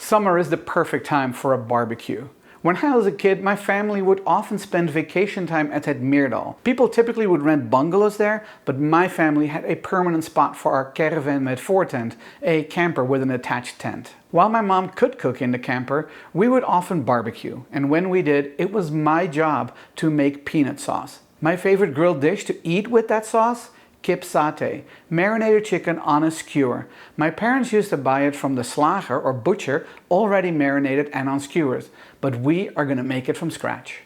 Summer is the perfect time for a barbecue. When I was a kid, my family would often spend vacation time at Het Meerdal. People typically would rent bungalows there, but my family had a permanent spot for our caravan met voortent, a camper with an attached tent. While my mom could cook in the camper, we would often barbecue, and when we did, it was my job to make peanut sauce. My favorite grilled dish to eat with that sauce? Kip Saté, marinated chicken on a skewer. My parents used to buy it from the slager or butcher, already marinated and on skewers, but we are going to make it from scratch.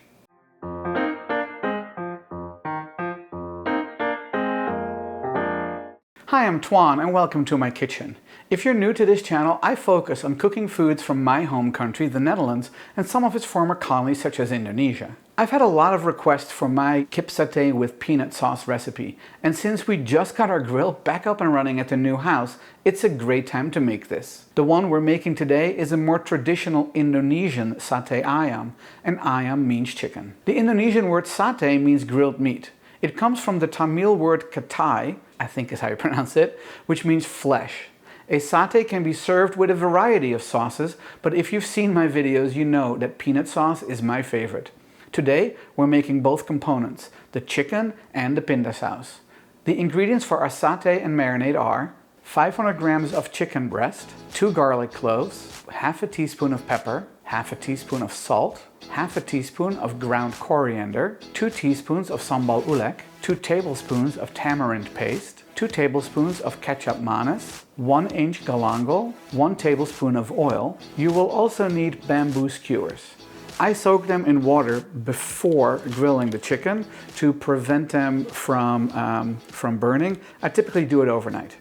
Hi, I'm Toine and welcome to my kitchen. If you're new to this channel, I focus on cooking foods from my home country, the Netherlands, and some of its former colonies such as Indonesia. I've had a lot of requests for my Kip Saté with peanut sauce recipe, and since we just got our grill back up and running at the new house, it's a great time to make this. The one we're making today is a more traditional Indonesian satay ayam, and ayam means chicken. The Indonesian word satay means grilled meat. It comes from the Tamil word Satay, I think is how you pronounce it, which means flesh. A satay can be served with a variety of sauces, but if you've seen my videos, you know that peanut sauce is my favorite. Today, we're making both components, the chicken and the pinda sauce. The ingredients for our satay and marinade are 500 grams of chicken breast, 2 garlic cloves, half a teaspoon of pepper, half a teaspoon of salt, half a teaspoon of ground coriander, 2 teaspoons of sambal ulek, 2 tablespoons of tamarind paste, 2 tablespoons of ketjap manis, 1 inch galangal, 1 tablespoon of oil. You will also need bamboo skewers. I soak them in water before grilling the chicken to prevent them from burning. I typically do it overnight.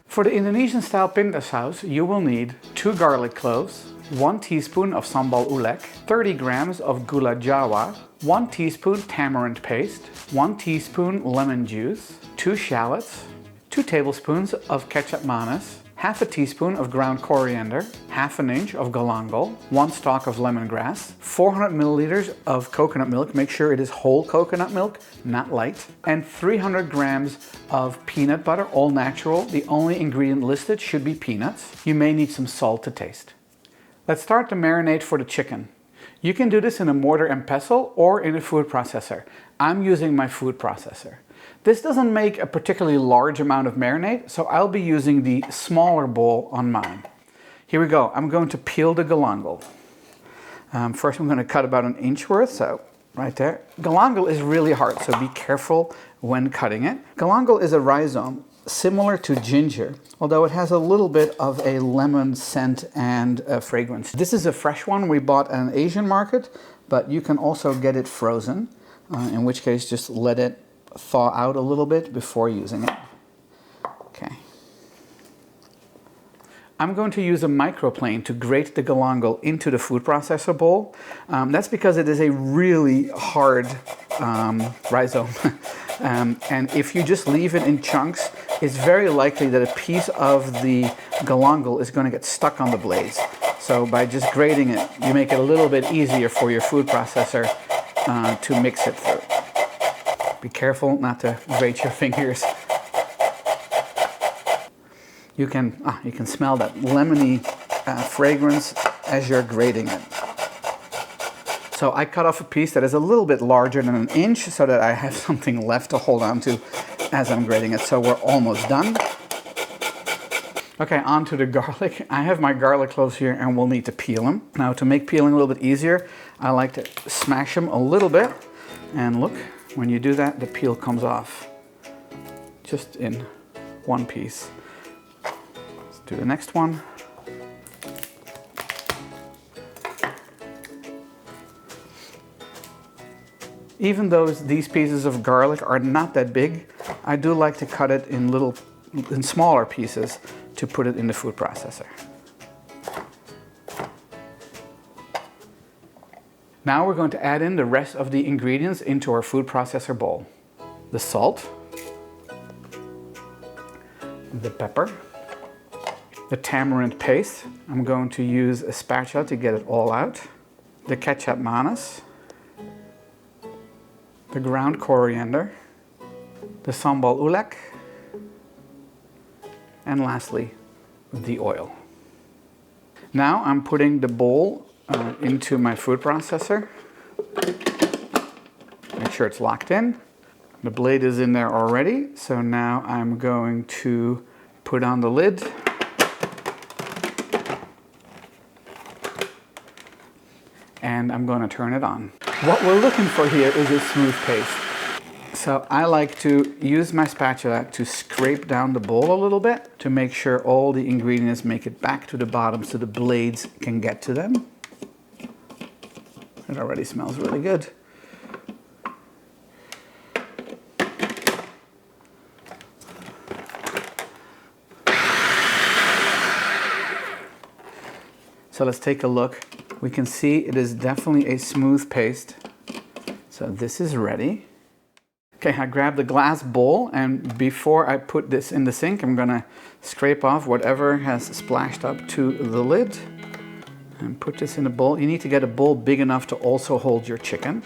For the Indonesian style pinda sauce, you will need 2 garlic cloves, 1 teaspoon of sambal ulek, 30 grams of gula jawa, 1 teaspoon tamarind paste, 1 teaspoon lemon juice, 2 shallots, 2 tablespoons of ketjap manis, half a teaspoon of ground coriander, half an inch of galangal, 1 stalk of lemongrass, 400 milliliters of coconut milk, make sure it is whole coconut milk, not light, and 300 grams of peanut butter, all natural. The only ingredient listed should be peanuts. You may need some salt to taste. Let's start the marinade for the chicken. You can do this in a mortar and pestle or in a food processor. I'm using my food processor. This doesn't make a particularly large amount of marinade, so I'll be using the smaller bowl on mine. Here we go. I'm going to peel the galangal. First I'm going to cut about an inch worth, so right there. Galangal is really hard, so be careful when cutting it. Galangal is a rhizome similar to ginger, although it has a little bit of a lemon scent and fragrance. This is a fresh one we bought at an Asian market, but you can also get it frozen, in which case just let it thaw out a little bit before using it. Okay. I'm going to use a microplane to grate the galangal into the food processor bowl. That's because it is a really hard rhizome. And if you just leave it in chunks, it's very likely that a piece of the galangal is going to get stuck on the blades. So by just grating it, you make it a little bit easier for your food processor to mix it through. Be careful not to grate your fingers. You can smell that lemony fragrance as you're grating it. So I cut off a piece that is a little bit larger than an inch so that I have something left to hold on to as I'm grating it. So we're almost done. Okay, on to the garlic. I have my garlic cloves here and we'll need to peel them. Now to make peeling a little bit easier, I like to smash them a little bit. And look, when you do that, the peel comes off just in one piece. Let's do the next one. Even though these pieces of garlic are not that big, I do like to cut it in smaller pieces to put it in the food processor. Now we're going to add in the rest of the ingredients into our food processor bowl. The salt, the pepper, the tamarind paste. I'm going to use a spatula to get it all out. The ketjap manis, the ground coriander, the sambal ulek, and lastly, the oil. Now I'm putting the bowl into my food processor. Make sure it's locked in. The blade is in there already, so now I'm going to put on the lid. And I'm going to turn it on. What we're looking for here is a smooth paste. So I like to use my spatula to scrape down the bowl a little bit to make sure all the ingredients make it back to the bottom so the blades can get to them. It already smells really good. So let's take a look. We can see it is definitely a smooth paste. So this is ready. Okay, I grabbed the glass bowl, and before I put this in the sink, I'm gonna scrape off whatever has splashed up to the lid and put this in a bowl. You need to get a bowl big enough to also hold your chicken,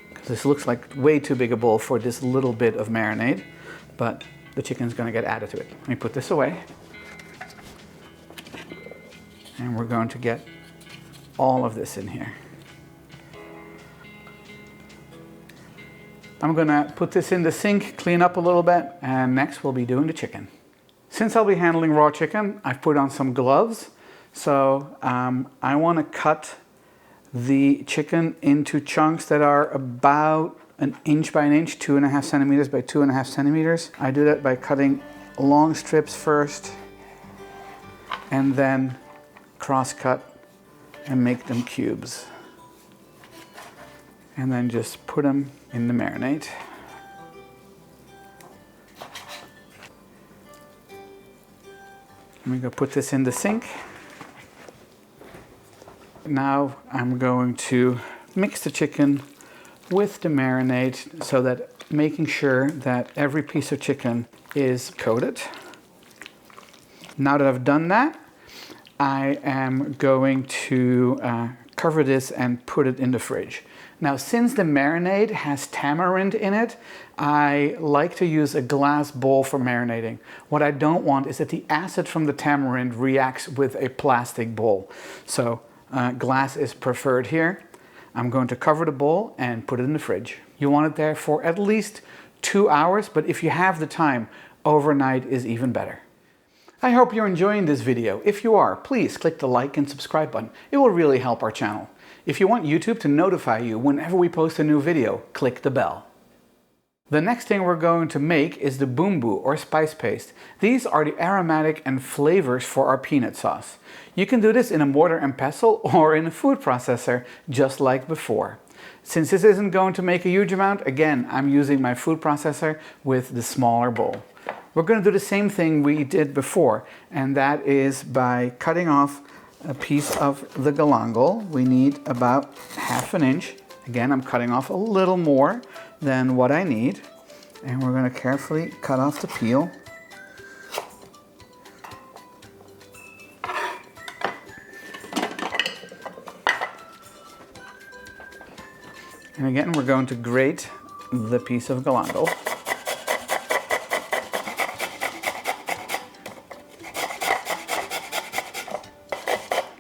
because this looks like way too big a bowl for this little bit of marinade, but the chicken's gonna get added to it. Let me put this away. And we're going to get all of this in here. I'm gonna put this in the sink, clean up a little bit, and next we'll be doing the chicken. Since I'll be handling raw chicken, I've put on some gloves. So I wanna cut the chicken into chunks that are about 1 inch by 1 inch, 2.5 centimeters by 2.5 centimeters. I do that by cutting long strips first, and then cross cut and make them cubes. And then just put them in the marinade. I'm going to put this in the sink. Now I'm going to mix the chicken with the marinade so that making sure that every piece of chicken is coated. Now that I've done that, I am going to cover this and put it in the fridge. Now, since the marinade has tamarind in it, I like to use a glass bowl for marinating. What I don't want is that the acid from the tamarind reacts with a plastic bowl. So glass is preferred here. I'm going to cover the bowl and put it in the fridge. You want it there for at least 2 hours, but if you have the time, overnight is even better. I hope you're enjoying this video. If you are, please click the like and subscribe button. It will really help our channel. If you want YouTube to notify you whenever we post a new video, click the bell. The next thing we're going to make is the bumbu or spice paste. These are the aromatic and flavors for our peanut sauce. You can do this in a mortar and pestle or in a food processor, just like before. Since this isn't going to make a huge amount, again, I'm using my food processor with the smaller bowl. We're going to do the same thing we did before, and that is by cutting off a piece of the galangal. We need about 1/2 inch. Again, I'm cutting off a little more than what I need, and we're going to carefully cut off the peel. And again, we're going to grate the piece of galangal.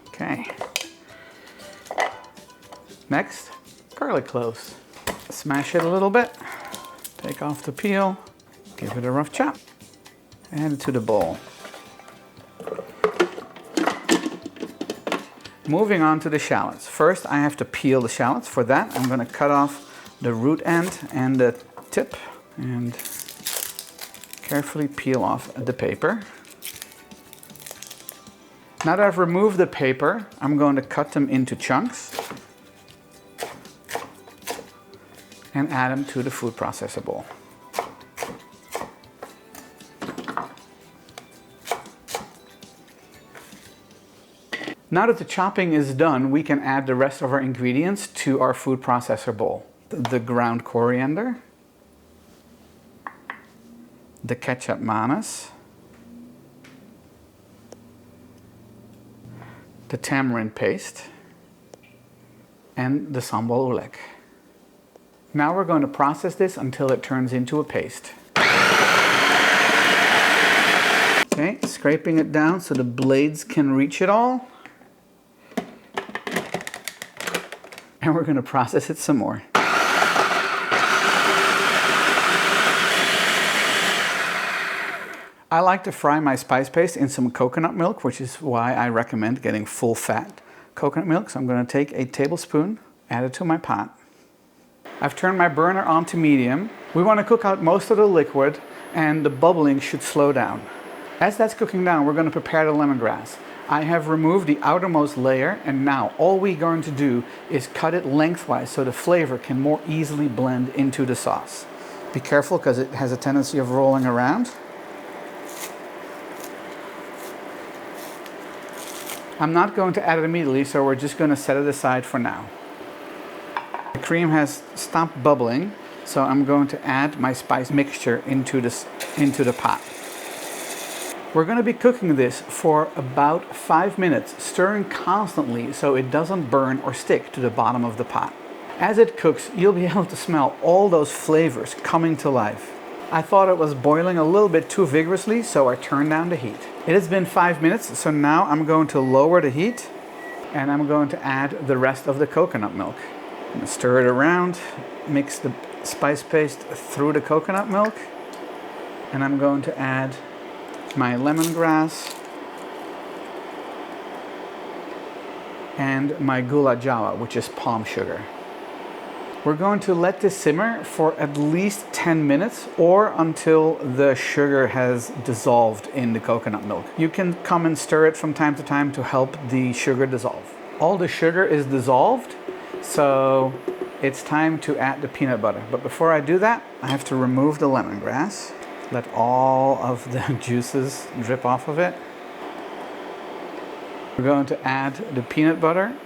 Okay. Next, garlic cloves. Smash it a little bit, take off the peel, give it a rough chop, add it to the bowl. Moving on to the shallots. First, I have to peel the shallots. For that, I'm going to cut off the root end and the tip and carefully peel off the paper. Now that I've removed the paper, I'm going to cut them into chunks and add them to the food processor bowl. Now that the chopping is done, we can add the rest of our ingredients to our food processor bowl. The ground coriander, the ketjap manis, the tamarind paste, and the sambal ulek. Now we're going to process this until it turns into a paste. Okay, scraping it down so the blades can reach it all. and we're going to process it some more. I like to fry my spice paste in some coconut milk, which is why I recommend getting full fat coconut milk. So I'm going to take a tablespoon, add it to my pot. I've turned my burner on to medium. We want to cook out most of the liquid and the bubbling should slow down. As that's cooking down, we're going to prepare the lemongrass. I have removed the outermost layer and now all we're going to do is cut it lengthwise so the flavor can more easily blend into the sauce. Be careful because it has a tendency of rolling around. I'm not going to add it immediately, so we're just going to set it aside for now. The cream has stopped bubbling, so I'm going to add my spice mixture into the pot. We're going to be cooking this for about 5 minutes, stirring constantly so it doesn't burn or stick to the bottom of the pot. As it cooks, you'll be able to smell all those flavors coming to life. I thought it was boiling a little bit too vigorously, so I turned down the heat. It has been 5 minutes, so now I'm going to lower the heat and I'm going to add the rest of the coconut milk. I'm going to stir it around, mix the spice paste through the coconut milk, and I'm going to add my lemongrass and my gula jawa, which is palm sugar. We're going to let this simmer for at least 10 minutes or until the sugar has dissolved in the coconut milk. You can come and stir it from time to time to help the sugar dissolve. All the sugar is dissolved, so it's time to add the peanut butter. But before I do that, I have to remove the lemongrass. Let all of the juices drip off of it. We're going to add the peanut butter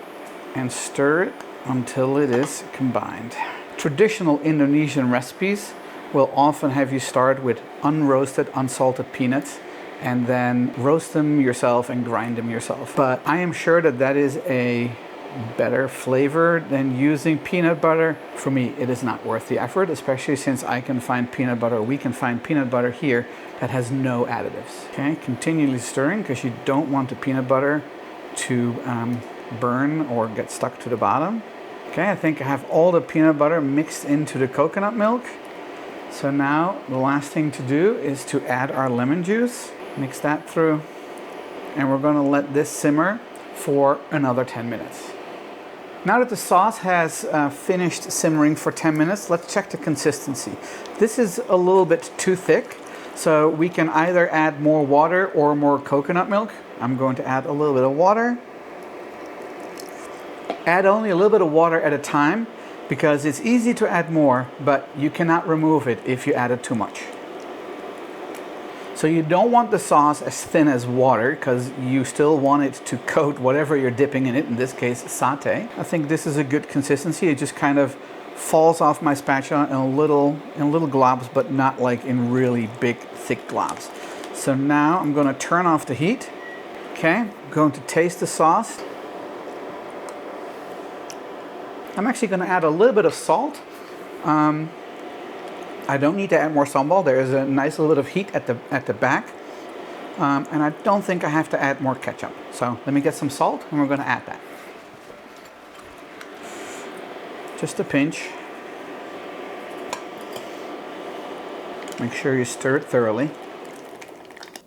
and stir it until it is combined. Traditional Indonesian recipes will often have you start with unroasted, unsalted peanuts and then roast them yourself and grind them yourself. But I am sure that that is a better flavor than using peanut butter. For me, it is not worth the effort, especially since I can find peanut butter, we can find peanut butter here that has no additives. Okay, continually stirring because you don't want the peanut butter to burn or get stuck to the bottom. Okay, I think I have all the peanut butter mixed into the coconut milk. So now the last thing to do is to add our lemon juice, mix that through, and we're going to let this simmer for another 10 minutes. Now that the sauce has finished simmering for 10 minutes, let's check the consistency. This is a little bit too thick, so we can either add more water or more coconut milk. I'm going to add a little bit of water. Add only a little bit of water at a time because it's easy to add more, but you cannot remove it if you add it too much. So you don't want the sauce as thin as water because you still want it to coat whatever you're dipping in it, in this case satay. I think this is a good consistency. It just kind of falls off my spatula in little globs, but not like in really big thick globs. So now I'm going to turn off the heat. Okay, I'm going to taste the sauce. I'm actually going to add a little bit of salt. I don't need to add more sambal. There is a nice little bit of heat at the back. And I don't think I have to add more ketchup. So let me get some salt and we're going to add that. Just a pinch. Make sure you stir it thoroughly.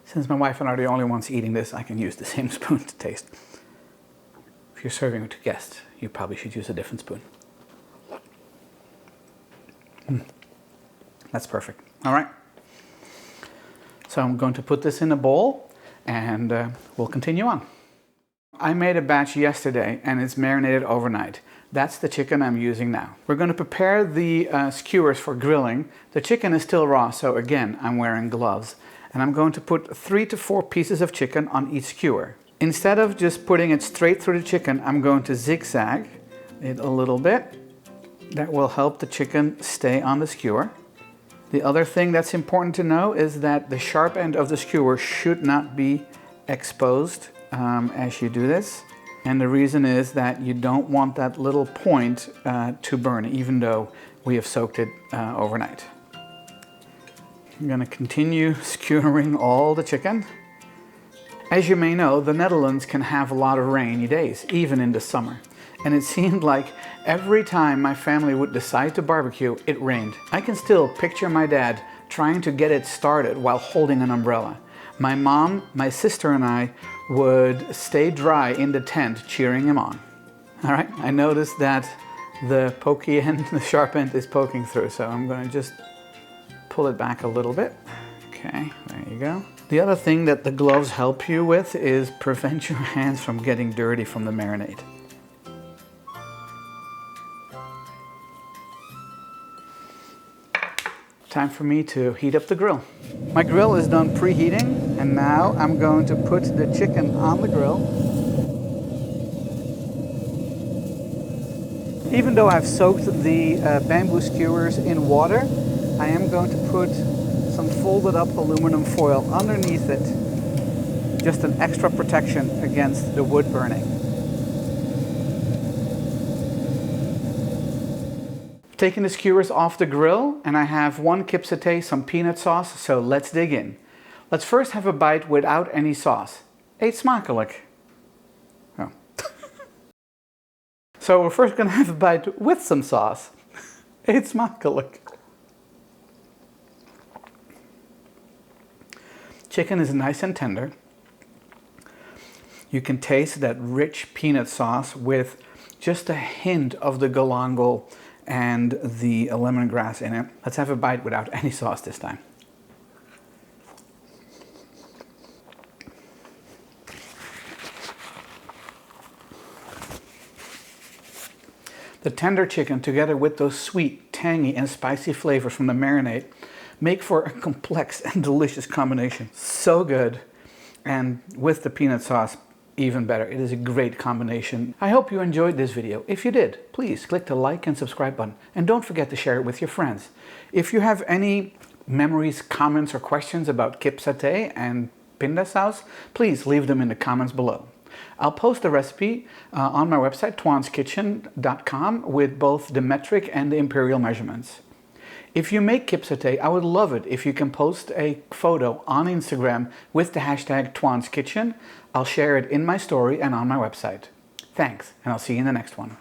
Since my wife and I are the only ones eating this, I can use the same spoon to taste. If you're serving it to guests, you probably should use a different spoon. That's perfect. All right. So I'm going to put this in a bowl and we'll continue on. I made a batch yesterday and it's marinated overnight. That's the chicken I'm using now. We're going to prepare the skewers for grilling. The chicken is still raw, so again, I'm wearing gloves. And I'm going to put 3 to 4 pieces of chicken on each skewer. Instead of just putting it straight through the chicken, I'm going to zigzag it a little bit. That will help the chicken stay on the skewer. The other thing that's important to know is that the sharp end of the skewer should not be exposed as you do this. And the reason is that you don't want that little point to burn, even though we have soaked it overnight. I'm going to continue skewering all the chicken. As you may know, the Netherlands can have a lot of rainy days, even in the summer. and it seemed like every time my family would decide to barbecue, it rained. I can still picture my dad trying to get it started while holding an umbrella. My mom, my sister, and I would stay dry in the tent cheering him on. All right, I noticed that the pokey end, the sharp end is poking through, so I'm going to just pull it back a little bit. Okay, there you go. The other thing that the gloves help you with is prevent your hands from getting dirty from the marinade. Time for me to heat up the grill. My grill is done preheating, and now I'm going to put the chicken on the grill. Even though I've soaked the bamboo skewers in water, I am going to put some folded up aluminum foil underneath it, just an extra protection against the wood burning. Taking the skewers off the grill, and I have 1 Kip Saté, some peanut sauce, so let's dig in. Let's first have a bite without any sauce. Eet Smakelijk. Oh. So we're first going to have a bite with some sauce. Eet Smakelijk. Chicken is nice and tender. You can taste that rich peanut sauce with just a hint of the galangal and the lemongrass in it. Let's have a bite without any sauce this time. The tender chicken, together with those sweet, tangy, and spicy flavors from the marinade, make for a complex and delicious combination. So good, and with the peanut sauce, even better. It is a great combination. I hope you enjoyed this video. If you did, please click the like and subscribe button, and don't forget to share it with your friends. If you have any memories, comments, or questions about Kip Saté and pinda sauce, please leave them in the comments below. I'll post the recipe on my website, toineskitchen.com, with both the metric and the imperial measurements. If you make Kip Saté, I would love it if you can post a photo on Instagram with the hashtag ToinesKitchen. I'll share it in my story and on my website. Thanks, and I'll see you in the next one.